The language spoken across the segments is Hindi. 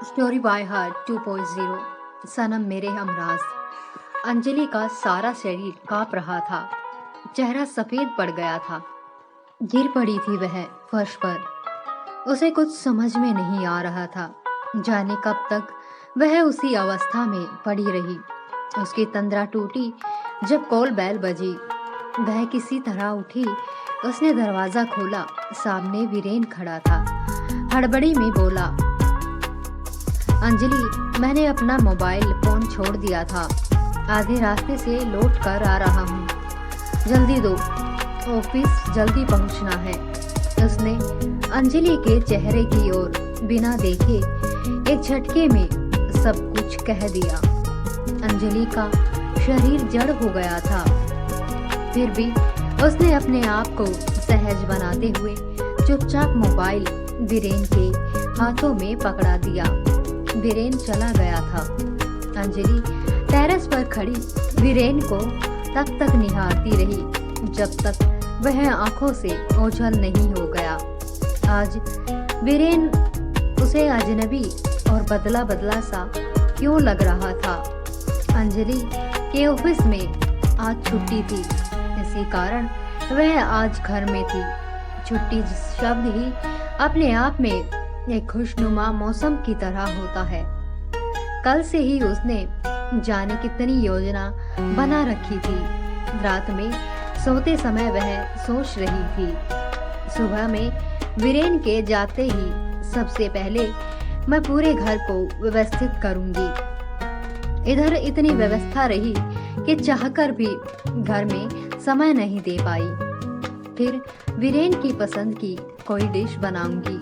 Story by heart 2.0। सनम मेरे हमराज। अंजलि का सारा शरीर कांप रहा था। चेहरा सफेद पड़ गया था। गिर पड़ी थी वह फर्श पर। उसे कुछ समझ में नहीं आ रहा था। जाने कब तक वह उसी अवस्था में पड़ी रही। उसकी तंद्रा टूटी जब कॉल बेल बजी। वह किसी तरह उठी। उसने दरवाजा खोला। सामने वीरेन खड़ा था। हड़बड़ी में बोला, अंजलि, मैंने अपना मोबाइल फोन छोड़ दिया था। आधे रास्ते से लौट कर आ रहा हूँ। जल्दी दो, ऑफिस जल्दी पहुँचना है। उसने अंजलि के चेहरे की ओर बिना देखे एक झटके में सब कुछ कह दिया। अंजलि का शरीर जड़ हो गया था। फिर भी उसने अपने आप को सहज बनाते हुए चुपचाप मोबाइल वीरेन के हाथों में पकड़ा दिया। वीरेन चला गया था। अंजलि टेरेस पर खड़ी वीरेन को तब तक निहारती रही जब तक वह आंखों से ओझल नहीं हो गया। आज वीरेन उसे अजनबी और बदला बदला सा क्यों लग रहा था। अंजलि के ऑफिस में आज छुट्टी थी, इसी कारण वह आज घर में थी। छुट्टी शब्द ही अपने आप में एक खुशनुमा मौसम की तरह होता है। कल से ही उसने जाने कितनी योजना बना रखी थी। रात में सोते समय वह सोच रही थी, सुबह में वीरेन के जाते ही सबसे पहले मैं पूरे घर को व्यवस्थित करूंगी। इधर इतनी व्यवस्था रही कि चाहकर भी घर में समय नहीं दे पाई। फिर वीरेन की पसंद की कोई डिश बनाऊंगी।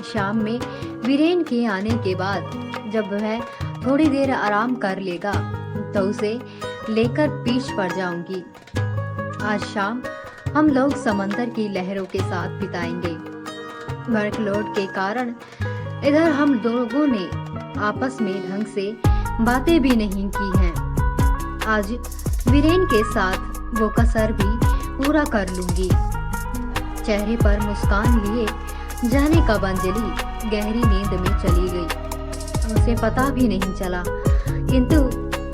शाम में वीरेन के आने के बाद जब वह थोड़ी देर आराम कर लेगा तो उसे लेकर बीच पर जाऊंगी। आज शाम हम लोग समंदर की लहरों के साथ बिताएंगे। वर्कलोड के कारण इधर हम लोगों ने आपस में ढंग से बातें भी नहीं की हैं। आज वीरेन के साथ वो कसर भी पूरा कर लूंगी। चेहरे पर मुस्कान लिए जाने कब अंजलि गहरी नींद में चली गई। उसे पता भी नहीं चला। किंतु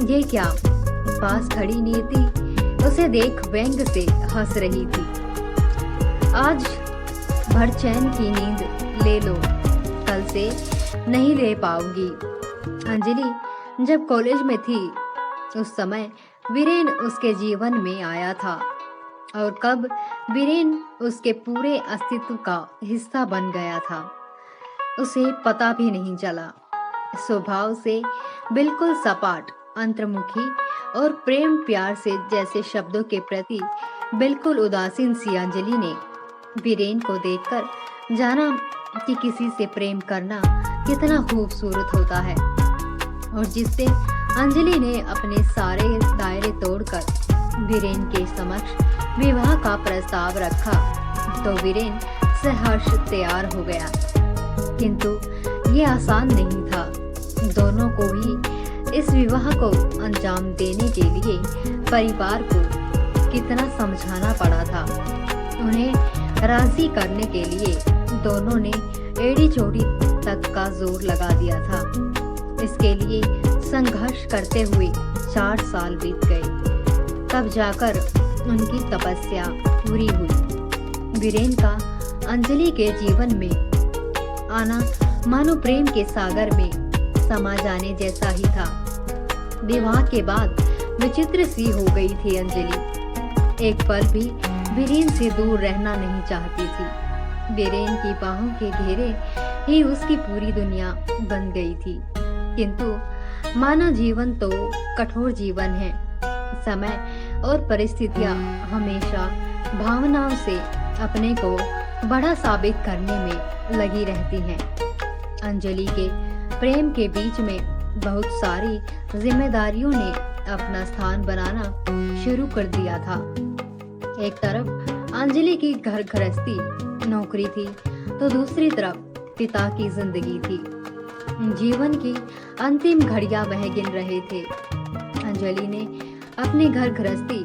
ये क्या, पास खड़ी नीति उसे देख व्यंग से हंस रही थी। आज भर चैन की नींद ले लो, कल से नहीं ले पाऊंगी। अंजलि जब कॉलेज में थी उस समय वीरेन उसके जीवन में आया था, और कब वीरेन उसके पूरे अस्तित्व का हिस्सा बन गया था उसे पता भी नहीं चला। स्वभाव से बिल्कुल सपाट, अंतर्मुखी और प्रेम प्यार से जैसे शब्दों के प्रति बिल्कुल उदासीन सी अंजलि ने वीरेन को देखकर जाना कि किसी से प्रेम करना कितना खूबसूरत होता है। और जिससे अंजलि ने अपने सारे दायरे तोड़कर वीरेन के समक्ष विवाह का प्रस्ताव रखा तो वीरेन सहर्ष तैयार हो गया। किंतु ये आसान नहीं था। दोनों को ही इस विवाह को अंजाम देने के लिए परिवार को कितना समझाना पड़ा था। उन्हें राजी करने के लिए दोनों ने एड़ी चोटी तक का जोर लगा दिया था। इसके लिए संघर्ष करते हुए 4 साल बीत गए। तब जाकर उनकी तपस्या पूरी हुई। वीरेन का अंजलि के जीवन में आना मानो प्रेम के सागर में समा जाने जैसा ही था। विवाह के बाद विचित्र सी हो गई थी अंजलि। एक पल भी वीरेन से दूर रहना नहीं चाहती थी। वीरेन की बाहों के घेरे ही उसकी पूरी दुनिया बन गई थी। किंतु मानव जीवन तो कठोर जीवन है। समय और परिस्थितियां हमेशा भावनाओं से अपने को बड़ा साबित करने में लगी रहती हैं। अंजलि के प्रेम के बीच में बहुत सारी जिम्मेदारियों ने अपना स्थान बनाना शुरू कर दिया था। एक तरफ अंजलि की घर गृहस्थी नौकरी थी तो दूसरी तरफ पिता की जिंदगी थी। जीवन की अंतिम घड़ियां वह गिन रहे थे। अंजलि ने अपने घर गृहस्थी,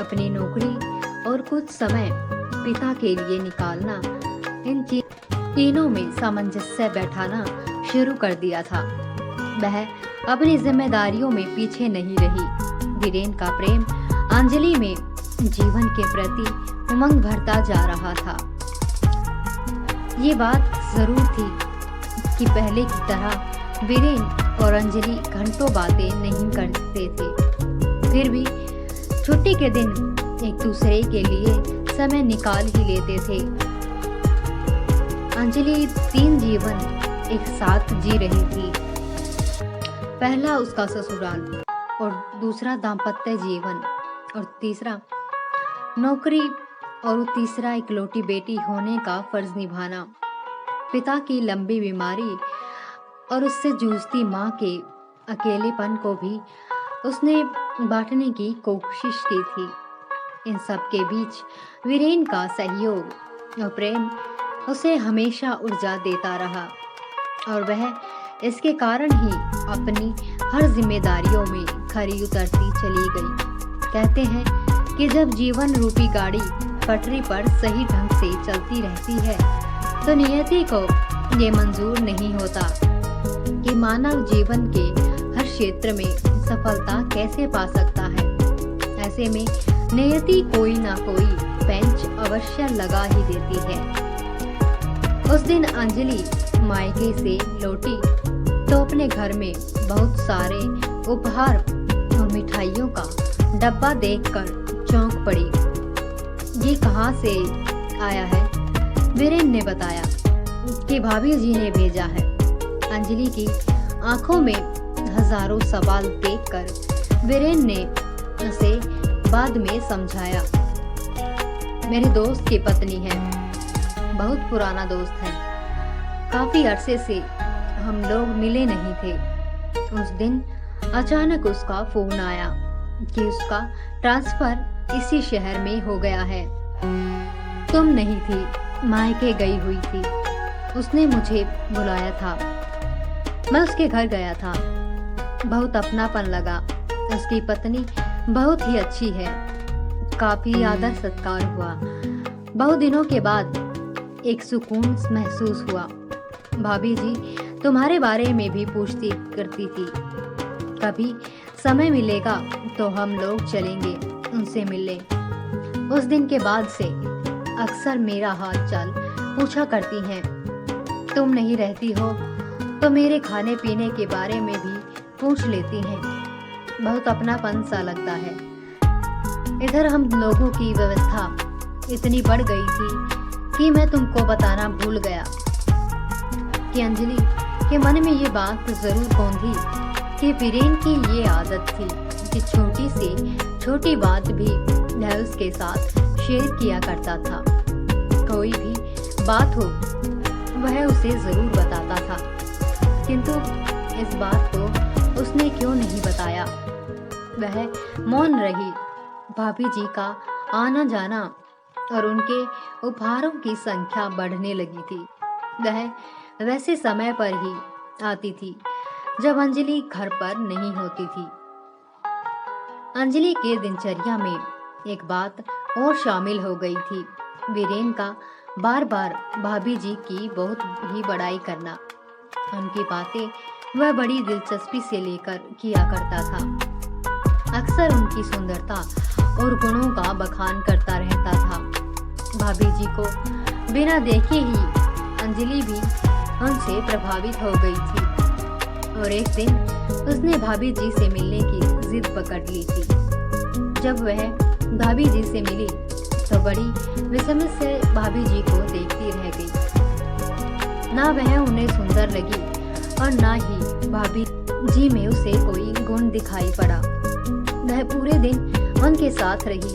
अपनी नौकरी और कुछ समय पिता के लिए निकालना, इन तीनों में सामंजस्य बैठाना शुरू कर दिया था। वह अपनी जिम्मेदारियों में पीछे नहीं रही। वीरेन का प्रेम अंजलि में जीवन के प्रति उमंग भरता जा रहा था। ये बात जरूर थी कि पहले की तरह वीरेन और अंजलि घंटों बातें नहीं करते थे, फिर भी छुट्टी के दिन एक दूसरे के लिए समय निकाल ही लेते थे। अंजलि 3 जीवन एक साथ जी रही थी। पहला उसका ससुराल, और दूसरा दाम्पत्य जीवन, और तीसरा नौकरी, और तीसरा इकलौती बेटी होने का फर्ज निभाना। पिता की लंबी बीमारी और उससे जूझती माँ के अकेलेपन को भी उसने बांटने की कोशिश की थी। इन सब के बीच वीरेन का सहयोग और प्रेम उसे हमेशा ऊर्जा देता रहा, और वह इसके कारण ही अपनी हर जिम्मेदारियों में खरी उतरती चली गई। कहते हैं कि जब जीवन रूपी गाड़ी पटरी पर सही ढंग से चलती रहती है तो नियति को ये मंजूर नहीं होता कि मानव जीवन के हर क्षेत्र में सफलता कैसे पा सकता है। ऐसे में नियति कोई ना कोई पेंच अवश्य लगा ही देती है। उस दिन अंजलि मायके से लौटी तो अपने घर में बहुत सारे उपहार और मिठाइयों का डब्बा देखकर चौंक पड़ी। ये कहाँ से आया है? वीरेन ने बताया कि भाभी जी ने भेजा है। अंजलि की आंखों में हजारों सवाल देखकर वीरेन ने उसे बाद में समझाया, मेरी दोस्त की पत्नी है, बहुत पुराना दोस्त है। काफी अरसे से हम लोग मिले नहीं थे। उस दिन अचानक उसका फोन आया कि उसका ट्रांसफर इसी शहर में हो गया है। तुम नहीं थी, मायके गई हुई थी। उसने मुझे बुलाया था, मैं उसके घर गया था। बहुत अपनापन लगा। उसकी पत्नी बहुत ही अच्छी है। काफी आदर सत्कार हुआ। बहुत दिनों के बाद एक सुकून महसूस हुआ। भाभी जी तुम्हारे बारे में भी पूछती करती थी। कभी समय मिलेगा तो हम लोग चलेंगे उनसे मिलने। उस दिन के बाद से अक्सर मेरा हाल चाल पूछा करती हैं। तुम नहीं रहती हो तो मेरे खाने पीने के बारे में भी पूछ लेती हैं। बहुत अपनापन सा लगता है। इधर हम लोगों की व्यवस्था इतनी बढ़ गई थी कि मैं तुमको बताना भूल गया कि अंजलि के मन में ये बात जरूर कौंधी कि वीरेन की ये आदत थी कि छोटी से छोटी बात भी वह उसके साथ शेयर किया करता था। कोई भी बात हो वह उसे जरूर बताता था, किंतु इस बात को उसने क्यों नहीं बताया। वह मौन रही। भाभी जी का आना जाना और उनके उपहारों की संख्या बढ़ने लगी थी। वह वैसे समय पर ही आती थी जब अंजलि घर पर नहीं होती थी। अंजलि के दिनचर्या में एक बात और शामिल हो गई थी, वीरेन का बार बार भाभी जी की बहुत ही बड़ाई करना। उनकी बातें वह बड़ी दिलचस्पी से लेकर किया करता था। अक्सर उनकी सुंदरता और गुणों का बखान करता रहता था। भाभी जी को बिना देखे ही अंजलि भी उनसे प्रभावित हो गई थी, और एक दिन उसने भाभी जी से मिलने की जिद पकड़ ली थी। जब वह भाभी जी से मिली तो बड़ी विस्मय से भाभी जी को देखती रह गई। ना वह उन्हें सुंदर लगी और ना ही भाभी जी में उसे कोई गुण दिखाई पड़ा। वह पूरे दिन उनके साथ रही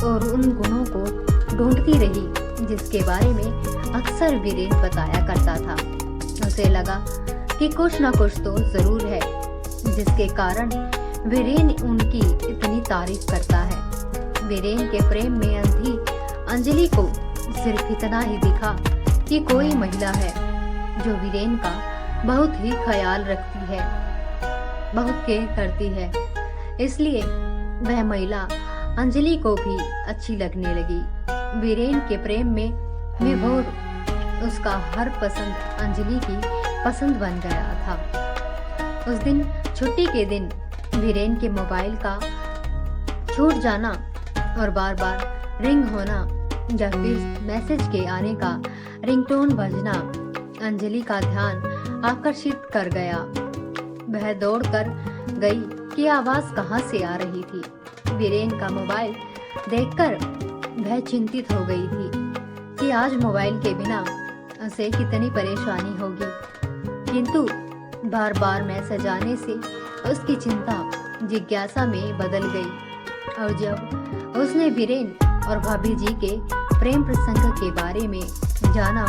और उन गुणों को ढूंढती रही जिसके बारे में अक्सर वीरेन बताया करता था। उसे लगा कि कुछ न कुछ तो जरूर है जिसके कारण वीरेन उनकी इतनी तारीफ करता है। वीरेन के प्रेम में अंधी अंजलि को सिर्फ इतना ही दिखा कि कोई महिला है जो वीरेन का बहुत ही ख्याल रखती है, बहुत केयर करती है। इसलिए वह महिला अंजलि को भी अच्छी लगने लगी। वीरेन के प्रेम में विभोर उसका हर पसंद अंजलि की पसंद बन गया था। उस दिन छुट्टी के दिन वीरेन के मोबाइल का छूट जाना और बार बार रिंग होना या फिर मैसेज के आने का रिंगटोन बजना अंजलि का ध्यान आकर्षित कर गया। वह दौड़कर गई कि आवाज कहाँ से आ रही थी। वीरेन का मोबाइल देखकर वह चिंतित हो गई थी कि आज मोबाइल के बिना उसे कितनी परेशानी होगी, किंतु बार बार मैसेज आने से उसकी चिंता जिज्ञासा में बदल गई। और जब उसने वीरेन और भाभी जी के प्रेम प्रसंग के बारे में जाना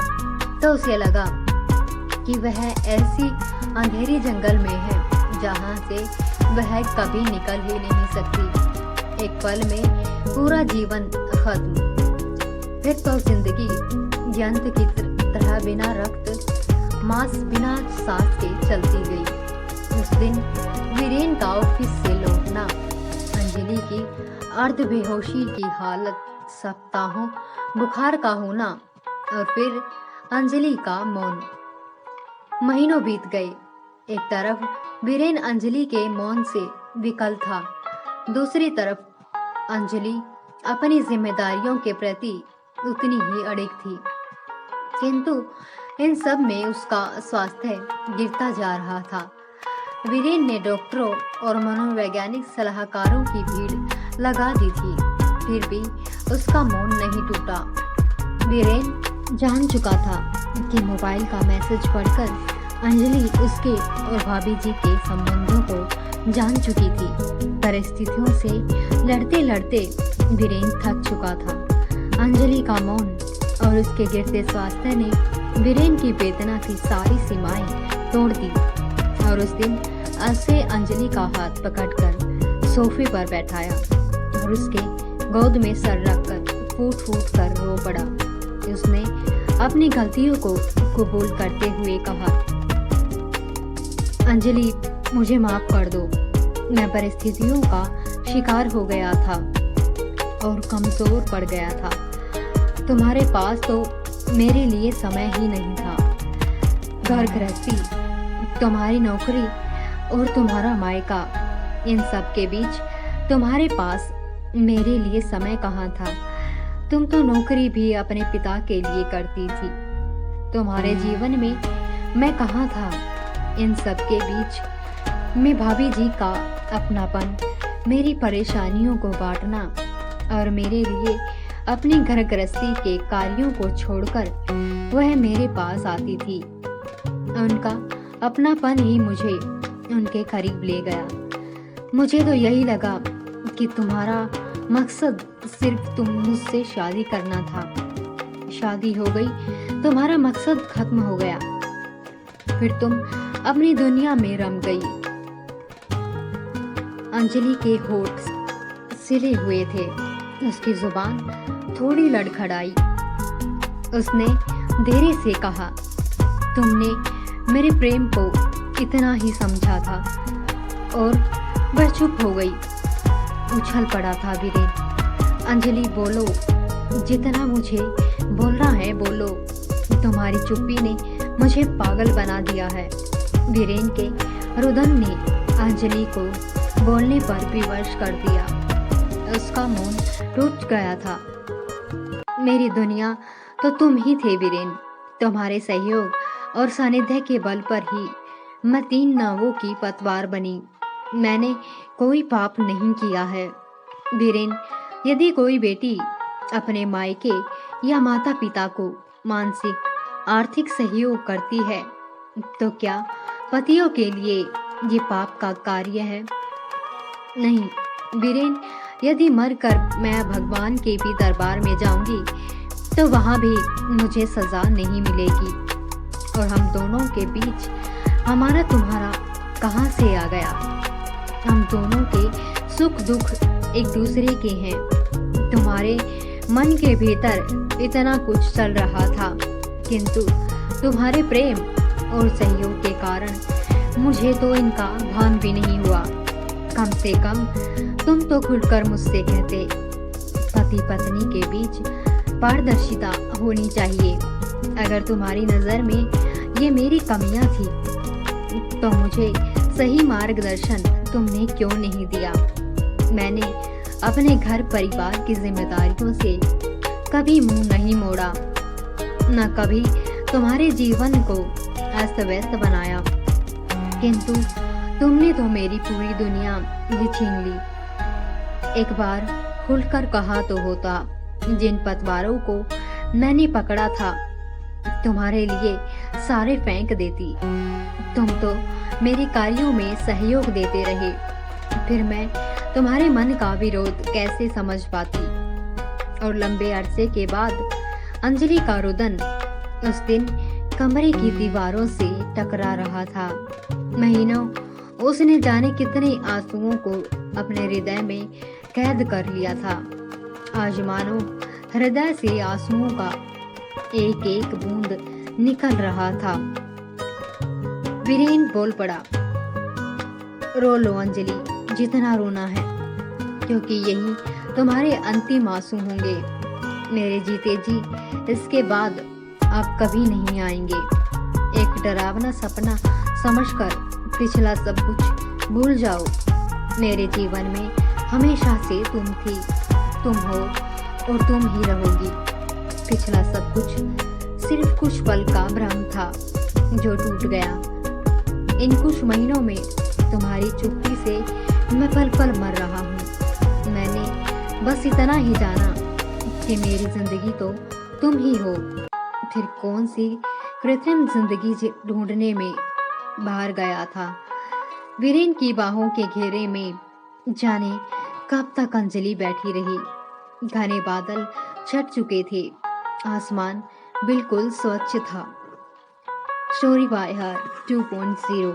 तो उसे लगा कि वह ऐसी अंधेरी जंगल में है जहां से वह कभी निकल ही नहीं सकती। एक पल में पूरा जीवन खत्म, फिर तो जिंदगी यंत्र की तरह बिना रक्त मांस बिना सांस के चलती गई। उस दिन वीरेन का ऑफिस से लौटना, अंजलि की अर्ध बेहोशी की हालत, सप्ताहों बुखार का होना और फिर अंजलि का मौन। महीनों बीत गए। एक तरफ वीरेन अंजलि के मौन से विकल था, दूसरी तरफ अंजलि अपनी जिम्मेदारियों के प्रति उतनी ही अड़िग थी, किंतु इन सब में उसका स्वास्थ्य गिरता जा रहा था। वीरेन ने डॉक्टरों और मनोवैज्ञानिक सलाहकारों की भीड़ लगा दी थी, फिर भी उसका मौन नहीं टूटा। वीरेन जान चुका था कि मोबाइल का मैसेज पढ़कर अंजलि उसके और भाभी जी के संबंधों को जान चुकी थी। परिस्थितियों से लड़ते लड़ते वीरेन थक चुका था। अंजलि का मौन और उसके गिरते स्वास्थ्य ने वीरेन की वेदना की सारी सीमाएं तोड़ दी और उस दिन उसे अंजलि का हाथ पकड़कर सोफे पर बैठाया और उसके गोद में सर रखकर फूट फूट कर रो पड़ा। उसने अपनी गलतियों को कबूल करते हुए कहा, अंजलि मुझे माफ कर दो, मैं परिस्थितियों का शिकार हो गया था और कमजोर पड़ गया था। तुम्हारे पास तो मेरे लिए समय ही नहीं था। घर गृहस्थी, तुम्हारी नौकरी और तुम्हारा मायका, इन सब के बीच तुम्हारे पास मेरे लिए समय कहाँ था। तुम तो नौकरी भी अपने पिता के लिए करती थी। तुम्हारे जीवन में मैं कहाँ था। इन सब के बीच मैं भाभी जी का अपनापन, मेरी परेशानियों को बांटना और मेरे लिए अपनी घर गृहस्थी के कार्यों को छोड़कर वह मेरे पास आती थी। उनका अपनापन ही मुझे उनके करीब ले गया। मुझे तो यही लगा कि तुम्हारा मकसद सिर्फ तुम मुझसे शादी करना था। शादी हो गई, तुम्हारा मकसद खत्म हो गया, फिर तुम अपनी दुनिया में रम गई। अंजलि के होठ सिले हुए थे, उसकी जुबान थोड़ी लड़खड़ाई। उसने धीरे से कहा, तुमने मेरे प्रेम को इतना ही समझा था। और वह चुप हो गई। उछल पड़ा था वीरेन। अंजलि बोलो, जितना मुझे बोलना है बोलो, तुम्हारी चुप्पी ने मुझे पागल बना दिया है। वीरेन के रुदन ने अंजलि को बोलने पर विवश कर दिया। उसका मौन टूट गया था। मेरी दुनिया तो तुम ही थे वीरेन। तुम्हारे सहयोग और सानिध्य के बल पर ही मैं 3 नावों की पतवार बनी। मैंने कोई पाप नहीं किया है वीरेन। यदि कोई बेटी अपने मायके या माता पिता को मानसिक आर्थिक सहयोग करती है तो क्या पतियों के लिए ये पाप का कार्य है? नहीं वीरेन, यदि मरकर मैं भगवान के भी दरबार में जाऊंगी तो वहां भी मुझे सजा नहीं मिलेगी। और हम दोनों के बीच हमारा तुम्हारा कहां से आ गया? हम दोनों के सुख दुख एक दूसरे के हैं। तुम्हारे मन के भीतर इतना कुछ चल रहा था, किंतु तुम्हारे प्रेम और सहयोग के कारण मुझे तो इनका भान भी नहीं हुआ। कम से कम तुम तो खुलकर मुझसे कहते। पति पत्नी के बीच पारदर्शिता होनी चाहिए। अगर तुम्हारी नजर में ये मेरी कमियां थी, तो मुझे सही मार्गदर्शन तुमने क्यों नहीं दिया? मैंने अपने घर परिवार की जिम्मेदारियों से कभी मुंह नहीं मोड़ा, न कभी तुम्हारे जीवन को अस्त व्यस्त बनाया, किंतु तुमने तो मेरी पूरी दुनिया ही छीन ली। एक बार खुलकर कहा तो होता, जिन पतवारों को मैंने पकड़ा था तुम्हारे लिए सारे फेंक देती। तुम तो मेरे कार्यों में सहयोग देते रहे, फिर मैं तुम्हारे मन का विरोध कैसे समझ पाती? और लंबे अरसे के बाद अंजलि का रुदन उस दिन कमरे की दीवारों से टकरा रहा था। महीनों उसने जाने कितने आंसुओं को अपने हृदय में कैद कर लिया था। आज मानो हृदय से आंसुओं का एक एक बूंद निकल रहा था। वीरेन बोल पड़ा, रो लो अंजलि, जितना रोना है, क्योंकि यही तुम्हारे अंतिम आंसू होंगे। मेरे जीते जी इसके बाद अब कभी नहीं आएंगे। एक डरावना सपना समझकर पिछला सब कुछ भूल जाओ। मेरे जीवन में हमेशा से तुम थी, तुम हो और तुम ही रहोगी। पिछला सब कुछ सिर्फ कुछ पल का भ्रम था जो टूट गया। इन कुछ महीनों में तुम्हारी चुप्पी से मैं पल पल मर रहा हूँ। मैंने बस इतना ही जाना कि मेरी जिंदगी तो तुम ही हो। फिर कौन सी कृत्रिम जिंदगी ढूंढने में बाहर गया था। वीरेन की बाहों के घेरे में जाने कब तक अंजलि बैठी रही। घने बादल छट चुके थे, आसमान बिल्कुल स्वच्छ था। Story by her 2.0